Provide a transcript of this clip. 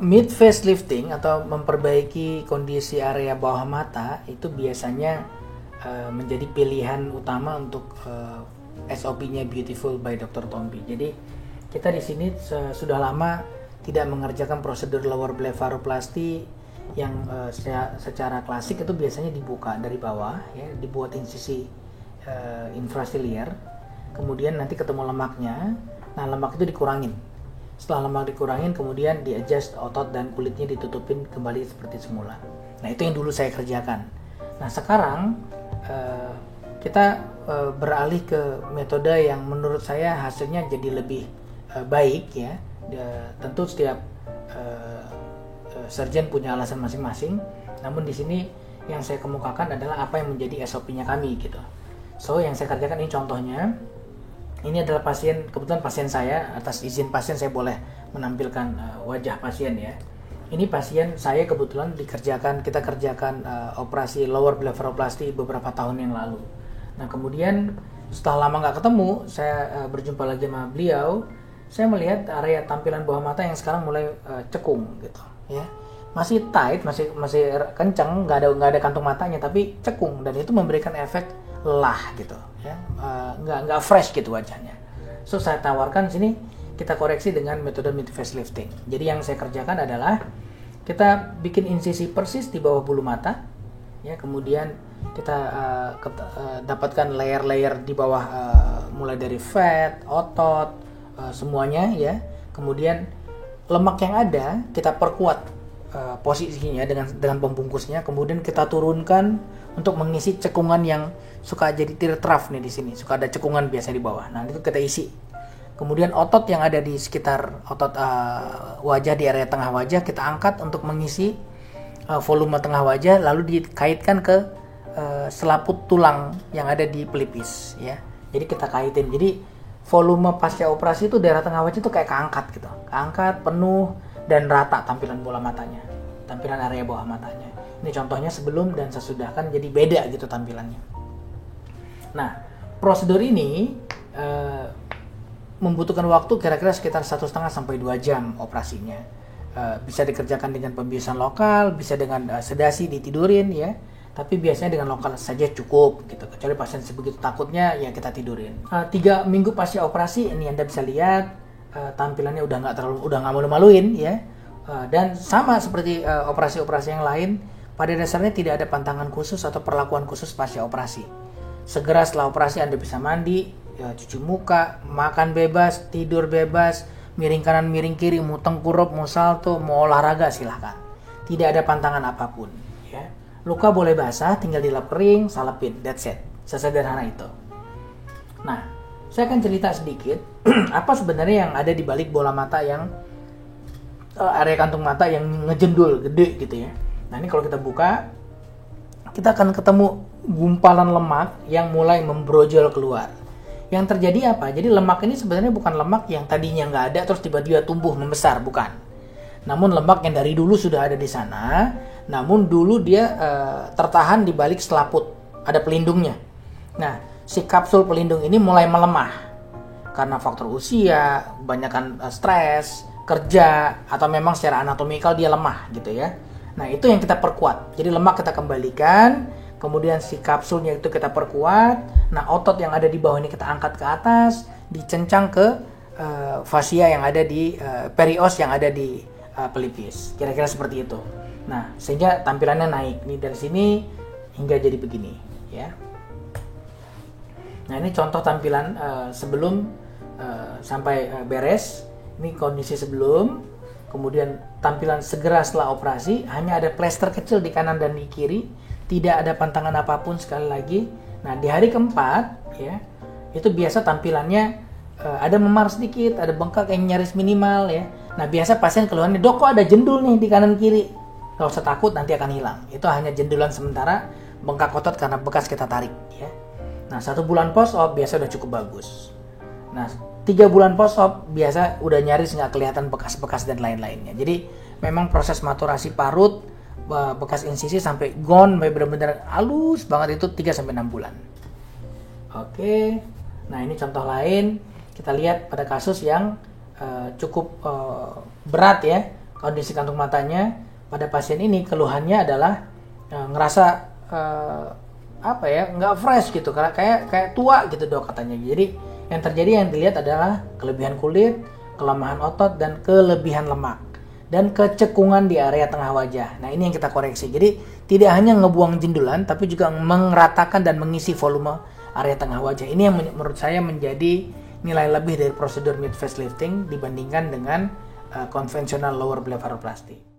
Mid facelifting atau memperbaiki kondisi area bawah mata itu biasanya menjadi pilihan utama untuk SOP-nya Beautiful by Dr. Tompi. Jadi kita di sini sudah lama tidak mengerjakan prosedur lower blepharoplasty yang secara klasik itu biasanya dibuka dari bawah, ya, dibuat insisi infraciliar, kemudian nanti ketemu lemaknya. Nah, lemak itu dikurangin. Setelah lemak dikurangin, kemudian di-adjust otot dan kulitnya ditutupin kembali seperti semula. Nah, itu yang dulu saya kerjakan. Nah, sekarang kita beralih ke metode yang menurut saya hasilnya jadi lebih baik, ya. Tentu setiap surgeon punya alasan masing-masing. Namun di sini yang saya kemukakan adalah apa yang menjadi SOP-nya kami gitu. So, yang saya kerjakan ini contohnya. Ini adalah pasien, kebetulan pasien saya, atas izin pasien saya boleh menampilkan wajah pasien, ya. Ini pasien saya kebetulan kita kerjakan operasi lower blepharoplasty beberapa tahun yang lalu. Nah, kemudian setelah lama nggak ketemu, saya berjumpa lagi sama beliau. Saya melihat area tampilan bawah mata yang sekarang mulai cekung gitu, ya. Masih tight, masih kencang, nggak ada kantung matanya, tapi cekung, dan itu memberikan efek lelah gitu, ya. Nggak fresh gitu wajahnya. So, saya tawarkan sini kita koreksi dengan metode mid facelifting. Jadi yang saya kerjakan adalah kita bikin insisi persis di bawah bulu mata, ya. Kemudian kita dapatkan layer-layer di bawah, mulai dari fat, otot, semuanya, ya. Kemudian lemak yang ada kita perkuat posisinya dengan pembungkusnya, kemudian kita turunkan untuk mengisi cekungan yang suka jadi tear trough nih di sini, suka ada cekungan biasa di bawah. Nah, itu kita isi. Kemudian otot yang ada di sekitar otot wajah, di area tengah wajah kita angkat untuk mengisi volume tengah wajah, lalu dikaitkan ke selaput tulang yang ada di pelipis, ya. Jadi kita kaitin. Jadi volume pasca operasi itu daerah tengah wajah itu kayak keangkat gitu, keangkat penuh dan rata tampilan bola matanya, tampilan area bawah matanya. Ini contohnya sebelum dan sesudah, kan jadi beda gitu tampilannya. Nah, prosedur ini membutuhkan waktu kira-kira sekitar 1,5 sampai 2 jam operasinya. Bisa dikerjakan dengan pembiusan lokal, bisa dengan sedasi ditidurin, ya. Tapi biasanya dengan lokal saja cukup gitu. Kecuali pasien sebegitu takutnya, ya kita tidurin. 3 minggu pasca operasi ini Anda bisa lihat tampilannya udah nggak malu-maluin, ya. Dan sama seperti operasi-operasi yang lain, pada dasarnya tidak ada pantangan khusus atau perlakuan khusus pasca operasi. Segera setelah operasi Anda bisa mandi, ya, cuci muka, makan bebas, tidur bebas, miring kanan miring kiri, mau tengkurap, mau salto, mau olahraga, silahkan. Tidak ada pantangan apapun, ya. Luka boleh basah, tinggal dilap kering, salepin, that's it. Sesederhana itu. Nah, saya akan cerita sedikit apa sebenarnya yang ada di balik bola mata yang area kantung mata yang ngejendul gede gitu, ya. Nah, ini kalau kita buka, kita akan ketemu gumpalan lemak yang mulai membrojol keluar. Yang terjadi apa? Jadi lemak ini sebenarnya bukan lemak yang tadinya nggak ada terus tiba-tiba tumbuh membesar, bukan. Namun lemak yang dari dulu sudah ada di sana, namun dulu dia tertahan di balik selaput, ada pelindungnya. Nah, si kapsul pelindung ini mulai melemah karena faktor usia, kebanyakan stres, kerja, atau memang secara anatomikal dia lemah gitu, ya. Nah, itu yang kita perkuat. Jadi lemak kita kembalikan, kemudian si kapsulnya itu kita perkuat. Nah, otot yang ada di bawah ini kita angkat ke atas, dicencang ke fascia yang ada di perios yang ada di pelipis. Kira-kira seperti itu. Nah, sehingga tampilannya naik nih dari sini hingga jadi begini, ya. Nah, ini contoh tampilan sebelum sampai beres. Ini kondisi sebelum. Kemudian tampilan segera setelah operasi, hanya ada plester kecil di kanan dan di kiri, tidak ada pantangan apapun sekali lagi. Nah, di hari keempat, ya, itu biasa tampilannya ada memar sedikit, ada bengkak yang nyaris minimal, ya. Nah, biasa pasien keluhannya, "Dok, kok ada jendul nih di kanan kiri?" Kalau usah takut, nanti akan hilang. Itu hanya jendulan sementara, bengkak otot karena bekas kita tarik, ya. Nah, 1 bulan post-op biasa udah cukup bagus. Nah, 3 bulan post-op biasa udah nyaris nggak kelihatan bekas-bekas dan lain-lainnya. Jadi memang proses maturasi parut, bekas insisi sampai gone, benar-benar halus banget itu 3-6 bulan. Oke, nah ini contoh lain. Kita lihat pada kasus yang cukup berat ya, kondisi kantung matanya pada pasien ini keluhannya adalah ngerasa nggak fresh gitu, karena kayak tua gitu dok katanya. Jadi yang dilihat adalah kelebihan kulit, kelemahan otot, dan kelebihan lemak, dan kecekungan di area tengah wajah. Nah ini yang kita koreksi. Jadi tidak hanya ngebuang jindulan, tapi juga meratakan dan mengisi volume area tengah wajah. Ini yang menurut saya menjadi nilai lebih dari prosedur mid facelifting dibandingkan dengan konvensional lower blepharoplasty.